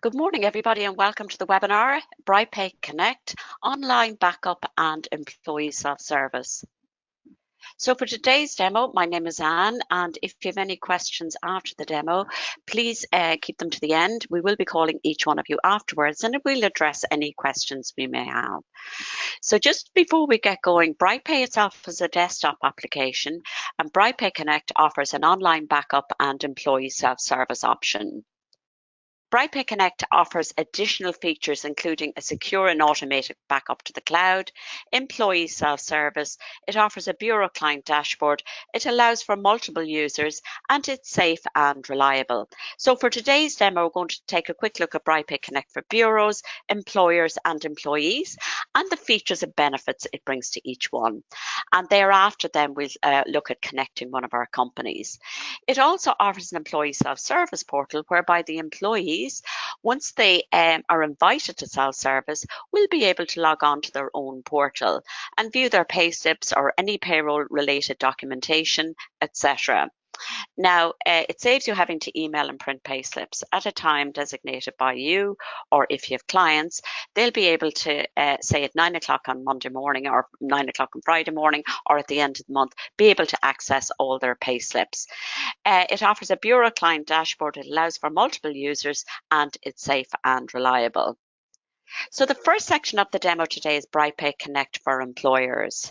Good morning, everybody, and welcome to the webinar, BrightPay Connect, Online Backup and Employee Self-Service. So for today's demo, my name is Anne, and if you have any questions after the demo, please keep them to the end. We will be calling each one of you afterwards, and we'll address any questions we may have. So just before we get going, BrightPay itself is a desktop application, and BrightPay Connect offers an online backup and employee self-service option. BrightPay Connect offers additional features including a secure and automated backup to the cloud, employee self-service, it offers a bureau client dashboard, it allows for multiple users, and it's safe and reliable. So for today's demo, we're going to take a quick look at BrightPay Connect for bureaus, employers and employees, and the features and benefits it brings to each one. And thereafter then we'll look at connecting one of our companies. It also offers an employee self-service portal whereby the employees, once they are invited to self-service, will be able to log on to their own portal and view their pay slips or any payroll related documentation, etc. Now, it saves you having to email and print pay slips at a time designated by you, or if you have clients, they'll be able to say at 9 o'clock on Monday morning or 9 o'clock on Friday morning or at the end of the month, be able to access all their pay slips. It offers a bureau client dashboard. It allows for multiple users and it's safe and reliable. So the first section of the demo today is BrightPay Connect for employers.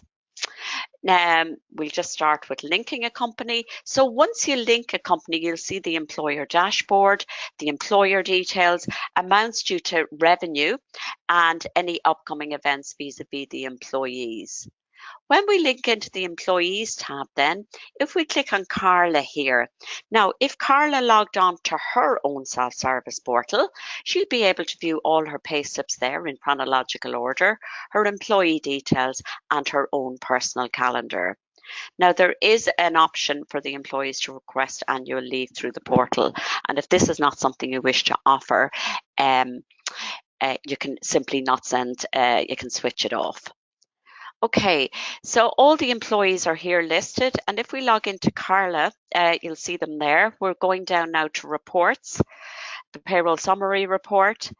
We'll just start with linking a company. So once you link a company, you'll see the employer dashboard, the employer details, amounts due to revenue, and any upcoming events vis-a-vis the employees. When we link into the employees tab then, if we click on Carla here, now if Carla logged on to her own self-service portal, she'll be able to view all her pay slips there in chronological order, her employee details and her own personal calendar. Now there is an option for the employees to request annual leave through the portal, and if this is not something you wish to offer, you can simply not send, you can switch it off. Okay, so all the employees are here listed, and if we log into Carla, you'll see them there. We're going down now to reports, the payroll summary report,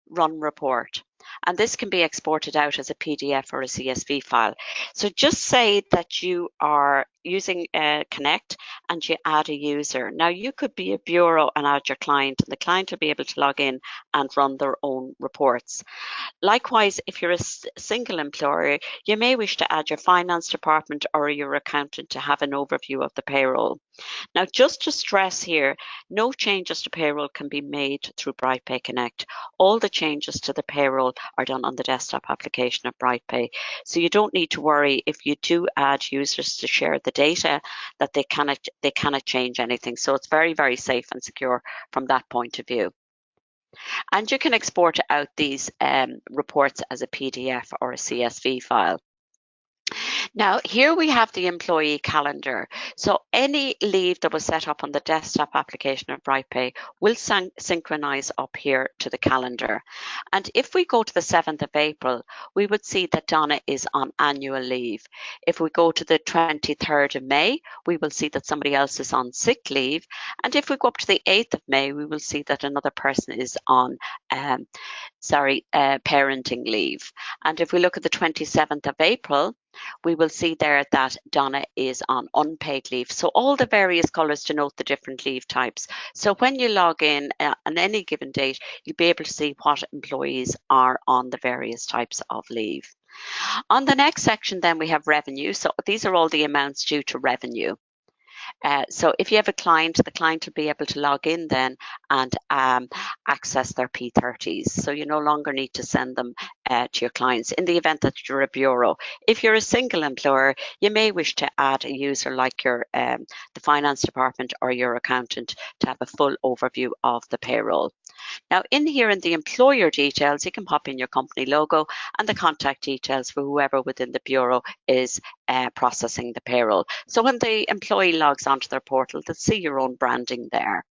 run report. And this can be exported out as a PDF or a CSV file. So just say that you are using Connect and you add a user. Now you could be a bureau and add your client, and the client will be able to log in and run their own reports. Likewise, if you're a single employer, you may wish to add your finance department or your accountant to have an overview of the payroll. Now, just to stress here, no changes to payroll can be made through BrightPay Connect. All the changes to the payroll are done on the desktop application of BrightPay. So you don't need to worry if you do add users to share the data that they cannot change anything. So it's very, very safe and secure from that point of view. And you can export out these reports as a PDF or a CSV file. Now, here we have the employee calendar. So any leave that was set up on the desktop application of BrightPay will synchronize up here to the calendar. And if we go to the 7th of April, we would see that Donna is on annual leave. If we go to the 23rd of May, we will see that somebody else is on sick leave. And if we go up to the 8th of May, we will see that another person is on parenting leave. And if we look at the 27th of April, we will see there that Donna is on unpaid leave. So all the various colours denote the different leave types. So when you log in on any given date, you'll be able to see what employees are on the various types of leave. On the next section then we have revenue. So these are all the amounts due to revenue. So if you have a client, the client will be able to log in then and access their P30s. So you no longer need to send them to your clients in the event that you're a bureau. If you're a single employer, you may wish to add a user like your the finance department or your accountant to have a full overview of the payroll. Now in here in the employer details, you can pop in your company logo and the contact details for whoever within the bureau is processing the payroll. So when the employee logs onto their portal, they'll see your own branding there.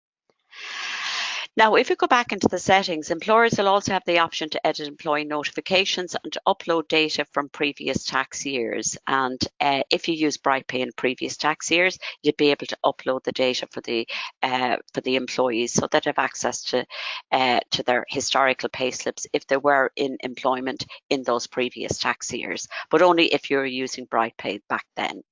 Now, if you go back into the settings, employers will also have the option to edit employee notifications and to upload data from previous tax years. And if you use BrightPay in previous tax years, you'd be able to upload the data for the employees so that they have access to their historical payslips if they were in employment in those previous tax years, but only if you're using BrightPay back then.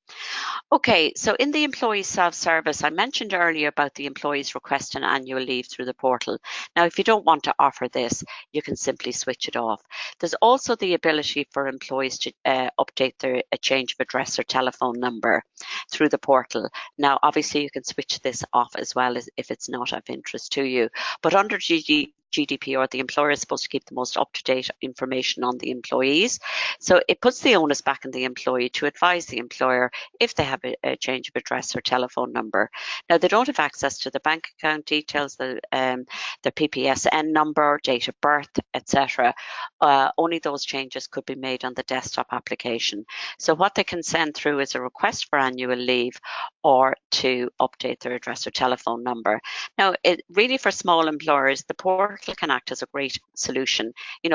Okay, so in the employee self-service, I mentioned earlier about the employees requesting annual leave through the portal. Now, if you don't want to offer this, you can simply switch it off. There's also the ability for employees to update a change of address or telephone number through the portal. Now, obviously, you can switch this off as well as if it's not of interest to you. But under GDPR, the employer is supposed to keep the most up-to-date information on the employees. So it puts the onus back on the employee to advise the employer if they have a change of address or telephone number. Now, they don't have access to the bank account details, their PPSN number, date of birth, etc. Only those changes could be made on the desktop application. So what they can send through is a request for annual leave or to update their address or telephone number. Now, really for small employers, the portal can act as a great solution,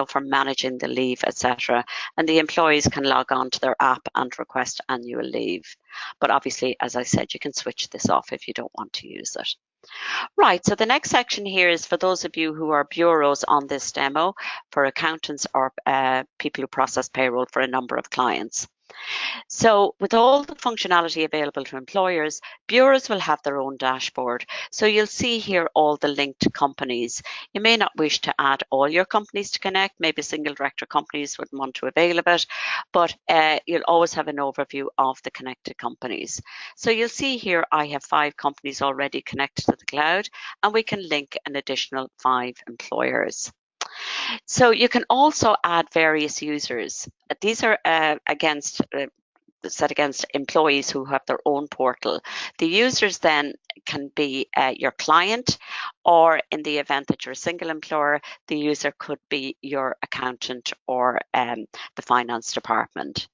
for managing the leave, etc. And the employees can log on to their app and request annual leave. But obviously, as I said, you can switch this off if you don't want to use it. Right, so the next section here is for those of you who are bureaus on this demo, for accountants or people who process payroll for a number of clients. So with all the functionality available to employers, bureaus will have their own dashboard. So you'll see here all the linked companies. You may not wish to add all your companies to Connect. Maybe single director companies wouldn't want to avail of it, but you'll always have an overview of the connected companies. So you'll see here I have 5 companies already connected to the cloud, and we can link an additional 5 employers. So you can also add various users. These are set against employees who have their own portal. The users then can be your client, or in the event that you're a single employer, the user could be your accountant or the finance department.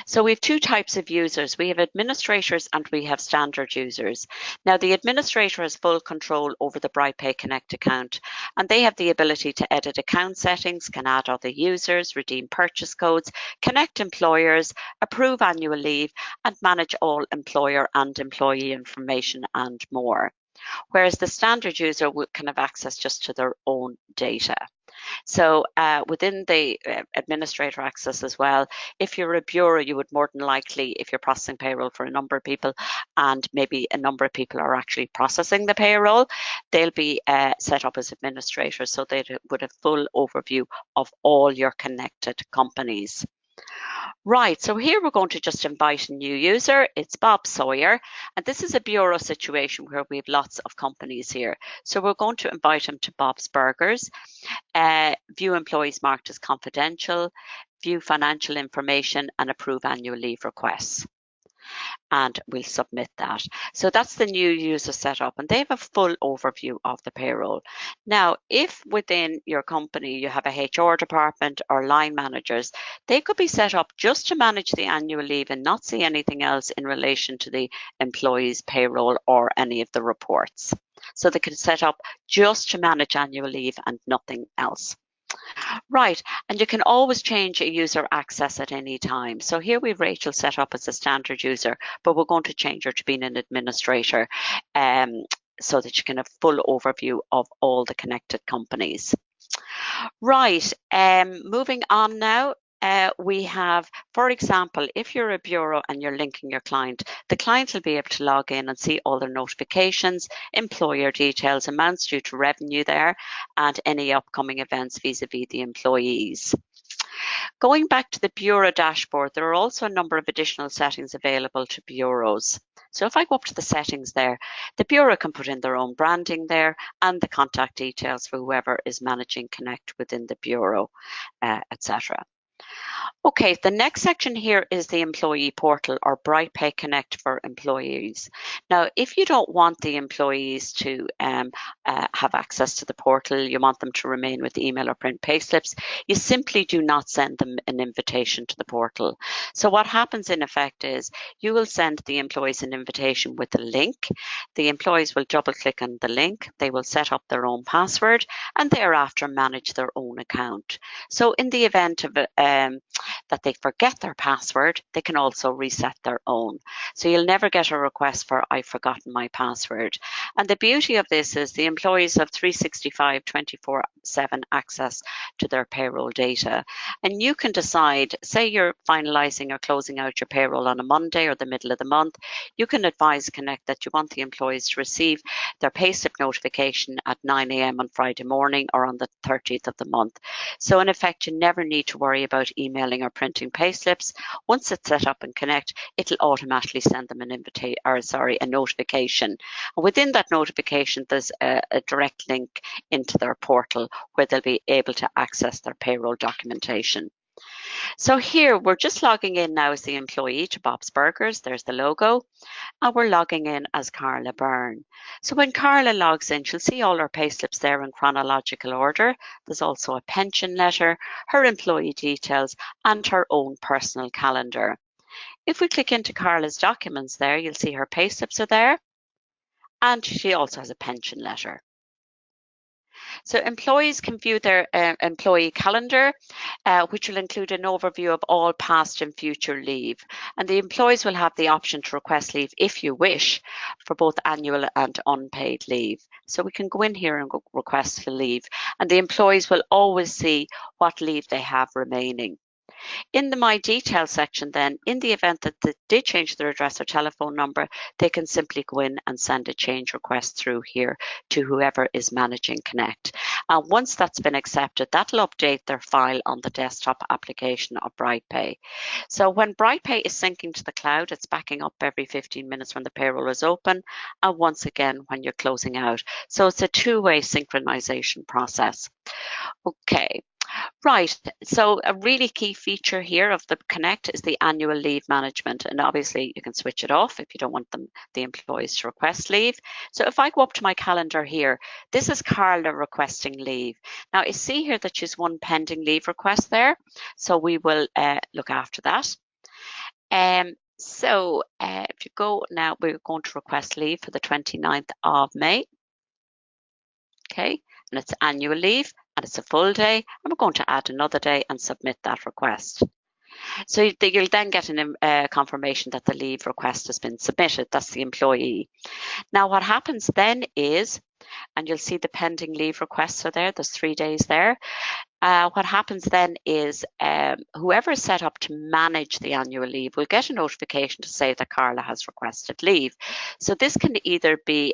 So we have 2 types of users. We have administrators and we have standard users. Now, the administrator has full control over the BrightPay Connect account, and they have the ability to edit account settings, can add other users, redeem purchase codes, connect employers, approve annual leave, and manage all employer and employee information and more. Whereas the standard user can have access just to their own data. So within the administrator access as well, if you're a bureau, you would more than likely, if you're processing payroll for a number of people and maybe a number of people are actually processing the payroll, they'll be set up as administrators, so they would have full overview of all your connected companies. Right, so here we're going to just invite a new user. It's Bob Sawyer, and this is a bureau situation where we have lots of companies here. So we're going to invite him to Bob's Burgers, view employees marked as confidential, view financial information, and approve annual leave requests. And we'll submit that. So that's the new user setup, and they have a full overview of the payroll. Now, if within your company you have a HR department or line managers, they could be set up just to manage the annual leave and not see anything else in relation to the employee's payroll or any of the reports. So they could set up just to manage annual leave and nothing else. Right, and you can always change a user access at any time. So here we've Rachel set up as a standard user, but we're going to change her to being an administrator so that you can have full overview of all the connected companies. Right, moving on now. We have, for example, if you're a bureau and you're linking your client, the client will be able to log in and see all their notifications, employer details, amounts due to revenue there, and any upcoming events vis-a-vis the employees. Going back to the bureau dashboard, there are also a number of additional settings available to bureaus. So if I go up to the settings there, the bureau can put in their own branding there and the contact details for whoever is managing Connect within the bureau, etc. Okay, the next section here is the employee portal or BrightPay Connect for employees. Now, if you don't want the employees to have access to the portal, you want them to remain with email or print payslips, you simply do not send them an invitation to the portal. So what happens in effect is you will send the employees an invitation with a link. The employees will double click on the link, they will set up their own password and thereafter manage their own account. So in the event of that they forget their password, they can also reset their own. So you'll never get a request for I've forgotten my password. And the beauty of this is the employees have 365 24/7 access to their payroll data. And you can decide, say you're finalizing or closing out your payroll on a Monday or the middle of the month, you can advise Connect that you want the employees to receive their payslip notification at 9 a.m. on Friday morning or on the 30th of the month. So in effect, you never need to worry about emailing or printing payslips. Once it's set up in Connect, it'll automatically send them an a notification. And within that notification, there's a direct link into their portal where they'll be able to access their payroll documentation. So here we're just logging in now as the employee to Bob's Burgers. There's the logo. And we're logging in as Carla Byrne. So when Carla logs in, she'll see all her payslips there in chronological order. There's also a pension letter, her employee details, and her own personal calendar. If we click into Carla's documents there, you'll see her payslips are there, and she also has a pension letter. So employees can view their employee calendar, which will include an overview of all past and future leave. And the employees will have the option to request leave if you wish for both annual and unpaid leave. So we can go in here and request for leave, and the employees will always see what leave they have remaining. In the My Details section then, in the event that they did change their address or telephone number, they can simply go in and send a change request through here to whoever is managing Connect. And once that's been accepted, that'll update their file on the desktop application of BrightPay. So when BrightPay is syncing to the cloud, it's backing up every 15 minutes when the payroll is open, and once again when you're closing out. So it's a two-way synchronization process. Okay. Right, so a really key feature here of the Connect is the annual leave management, and obviously you can switch it off if you don't want the employees to request leave. So if I go up to my calendar here, this is Carla requesting leave. Now I see here that she's one pending leave request there, so we will look after that. If you go now, we're going to request leave for the 29th of May. Okay, and it's annual leave and it's a full day, and we're going to add another day and submit that request. So you'll then get a confirmation that the leave request has been submitted. That's the employee. Now what happens then is, and you'll see the pending leave requests are there, there's 3 days there. What happens then is whoever is set up to manage the annual leave will get a notification to say that Carla has requested leave. So this can either be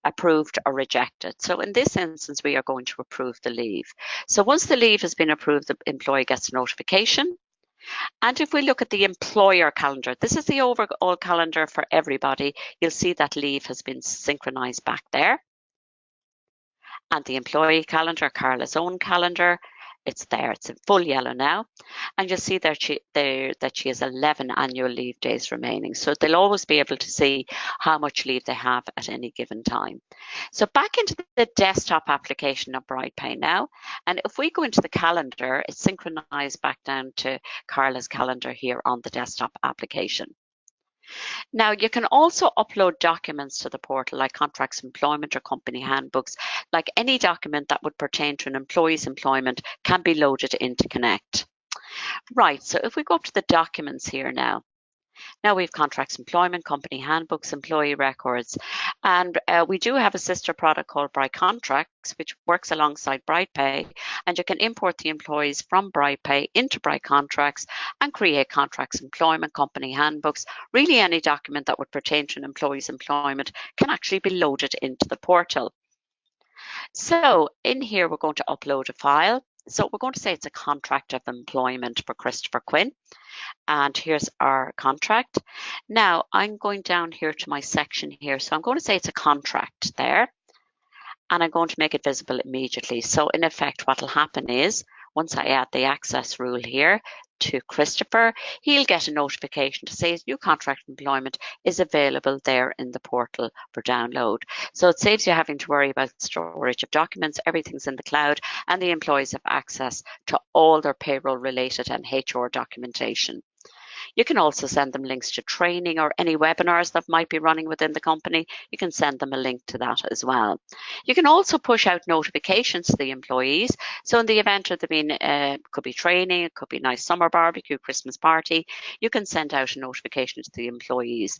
approved or rejected. So in this instance, we are going to approve the leave. So once the leave has been approved, the employee gets a notification. And if we look at the employer calendar, this is the overall calendar for everybody. You'll see that leave has been synchronized back there. And the employee calendar, Carla's own calendar, it's there. It's in full yellow now. And you'll see that she has 11 annual leave days remaining. So they'll always be able to see how much leave they have at any given time. So back into the desktop application of BrightPay now. And if we go into the calendar, it's synchronized back down to Carla's calendar here on the desktop application. Now, you can also upload documents to the portal like contracts of employment or company handbooks. Like any document that would pertain to an employee's employment can be loaded into Connect. Right, so if we go up to the documents here now, we have contracts, employment, company handbooks, employee records, and we do have a sister product called Bright Contracts, which works alongside BrightPay, and you can import the employees from BrightPay into Bright Contracts and create contracts, employment, company handbooks. Really any document that would pertain to an employee's employment can actually be loaded into the portal. So in here, we're going to upload a file. So we're going to say it's a contract of employment for Christopher Quinn. And here's our contract. Now I'm going down here to my section here. So I'm going to say it's a contract there. And I'm going to make it visible immediately. So in effect, what will happen is, once I add the access rule here, to Christopher, he'll get a notification to say his new contract of employment is available there in the portal for download. So it saves you having to worry about storage of documents. Everything's in the cloud, and the employees have access to all their payroll related and HR documentation. You can also send them links to training or any webinars that might be running within the company. You can send them a link to that as well. You can also push out notifications to the employees. So in the event of there being, could be training, it could be a nice summer barbecue, Christmas party, you can send out a notification to the employees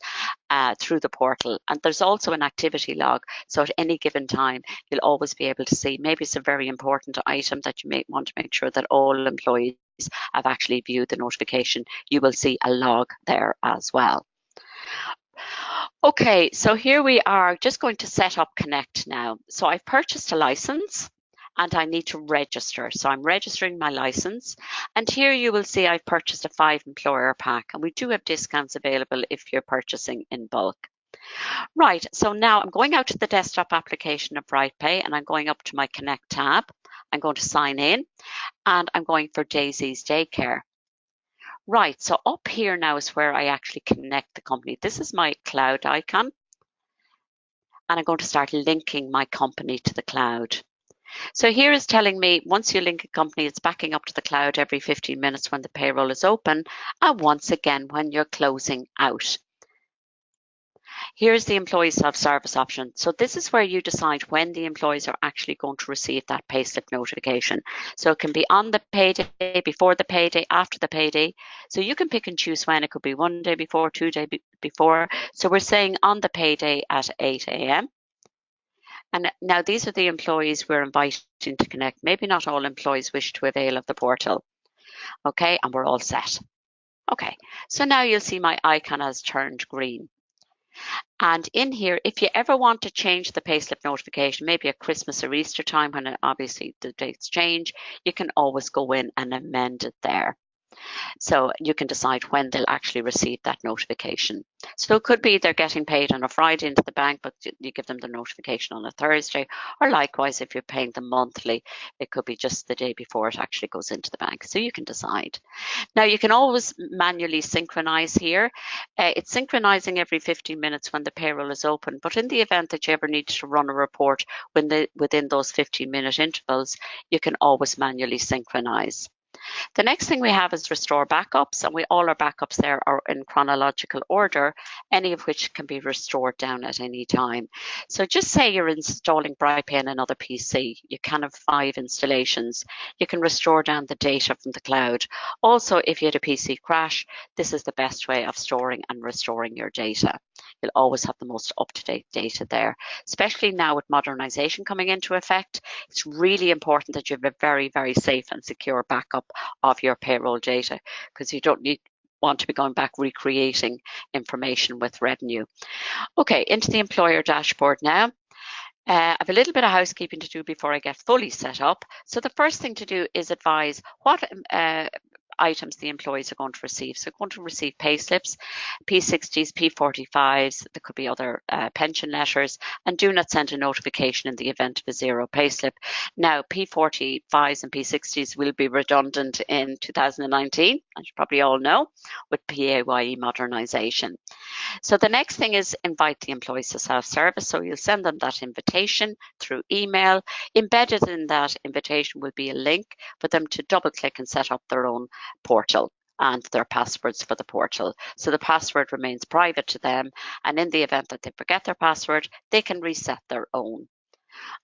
through the portal. And there's also an activity log. So at any given time, you'll always be able to see, maybe it's a very important item that you may want to make sure that all employees have actually viewed the notification. You will see a log there as well. Okay, so here we are just going to set up Connect now. So I've purchased a license and I need to register. So I'm registering my license, and here you will see I've purchased a 5-employer pack, and we do have discounts available if you're purchasing in bulk. Right, so now I'm going out to the desktop application of BrightPay, and I'm going up to my Connect tab. I'm going to sign in, and I'm going for Daisy's Daycare. Right, so up here now is where I actually connect the company. This is my cloud icon, and I'm going to start linking my company to the cloud. So here is telling me once you link a company, it's backing up to the cloud every 15 minutes when the payroll is open, and once again when you're closing out. Here's the employee self-service option. So this is where you decide when the employees are actually going to receive that payslip notification. So it can be on the payday, before the payday, after the payday. So you can pick and choose when. It could be 1 day before, 2 days before. So we're saying on the payday at 8 a.m. And now these are the employees we're inviting to connect. Maybe not all employees wish to avail of the portal. Okay, and we're all set. Okay, so now you'll see my icon has turned green. And in here, if you ever want to change the payslip notification, maybe at Christmas or Easter time when obviously the dates change, you can always go in and amend it there. So you can decide when they'll actually receive that notification. So it could be they're getting paid on a Friday into the bank, but you give them the notification on a Thursday. Or likewise, if you're paying them monthly, it could be just the day before it actually goes into the bank. So you can decide. Now you can always manually synchronize here. It's synchronizing every 15 minutes when the payroll is open, but in the event that you ever need to run a report within those 15-minute intervals, you can always manually synchronize. The next thing we have is restore backups, and all our backups there are in chronological order, any of which can be restored down at any time. So just say you're installing BrightPay on another PC, you can have 5 installations. You can restore down the data from the cloud. Also, if you had a PC crash, this is the best way of storing and restoring your data. You'll always have the most up-to-date data there, especially now with modernization coming into effect. It's really important that you have a very, very safe and secure backup of your payroll data, because you don't want to be going back recreating information with revenue. Okay, into the employer dashboard now. I have a little bit of housekeeping to do before I get fully set up. So the first thing to do is advise what items the employees are going to receive. So going to receive pay slips, P60s, P45s, there could be other pension letters, and do not send a notification in the event of a zero pay slip. Now, P45s and P60s will be redundant in 2019, as you probably all know, with PAYE modernisation. So the next thing is invite the employees to self-service. So you'll send them that invitation through email. Embedded in that invitation will be a link for them to double click and set up their own portal and their passwords for the portal. So the password remains private to them, and in the event that they forget their password, they can reset their own.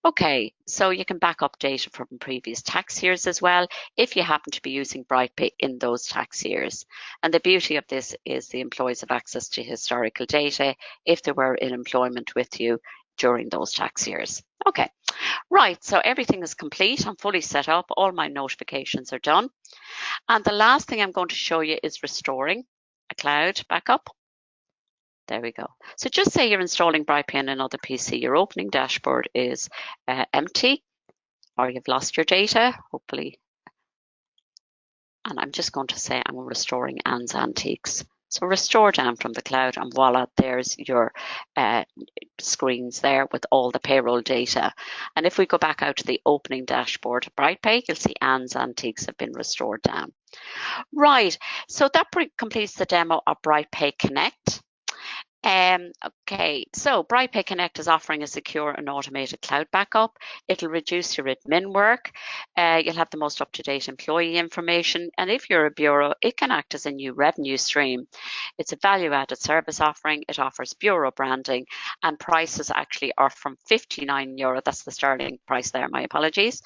Okay, so you can back up data from previous tax years as well if you happen to be using BrightPay in those tax years. And the beauty of this is the employees have access to historical data if they were in employment with you during those tax years. Okay, right, so everything is complete. I'm fully set up. All my notifications are done. And the last thing I'm going to show you is restoring a cloud backup. There we go. So just say you're installing BrightPay on another PC, your opening dashboard is empty, or you've lost your data, hopefully. And I'm just going to say I'm restoring Anne's Antiques. So restore down from the cloud, and voila, there's your screens there with all the payroll data. And if we go back out to the opening dashboard of BrightPay, you'll see Anne's Antiques have been restored down. Right, so that completes the demo of BrightPay Connect. Okay, so BrightPay Connect is offering a secure and automated cloud backup. It'll reduce your admin work. You'll have the most up-to-date employee information. And if you're a bureau, it can act as a new revenue stream. It's a value-added service offering. It offers bureau branding, and prices actually are from €59. That's the sterling price there, my apologies.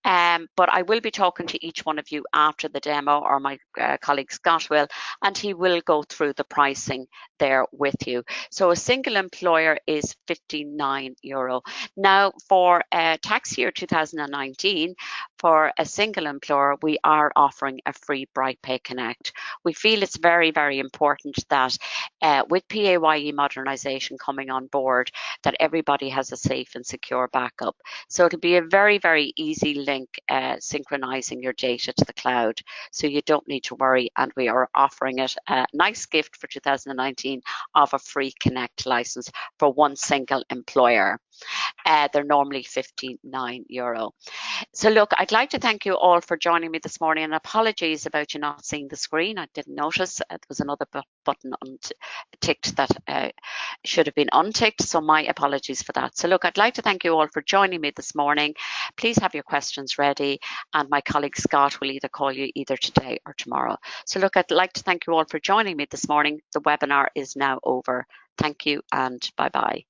But I will be talking to each one of you after the demo, or my colleague Scott will, and he will go through the pricing there with you. So a single employer is €59. Now for tax year 2019, for a single employer, we are offering a free BrightPay Connect. We feel it's very, very important that with PAYE modernisation coming on board, that everybody has a safe and secure backup. So it'll be a very, very easy link synchronizing your data to the cloud. So you don't need to worry. And we are offering it a nice gift for 2019 of a free Connect license for one single employer. They're normally €59. So look, I'd like to thank you all for joining me this morning, and apologies about you not seeing the screen. I didn't notice there was another button ticked that should have been unticked, so my apologies for that. So look, I'd like to thank you all for joining me this morning. Please have your questions ready, and my colleague Scott will either call you either today or tomorrow. So look, I'd like to thank you all for joining me this morning. The webinar is now over. Thank you and bye-bye.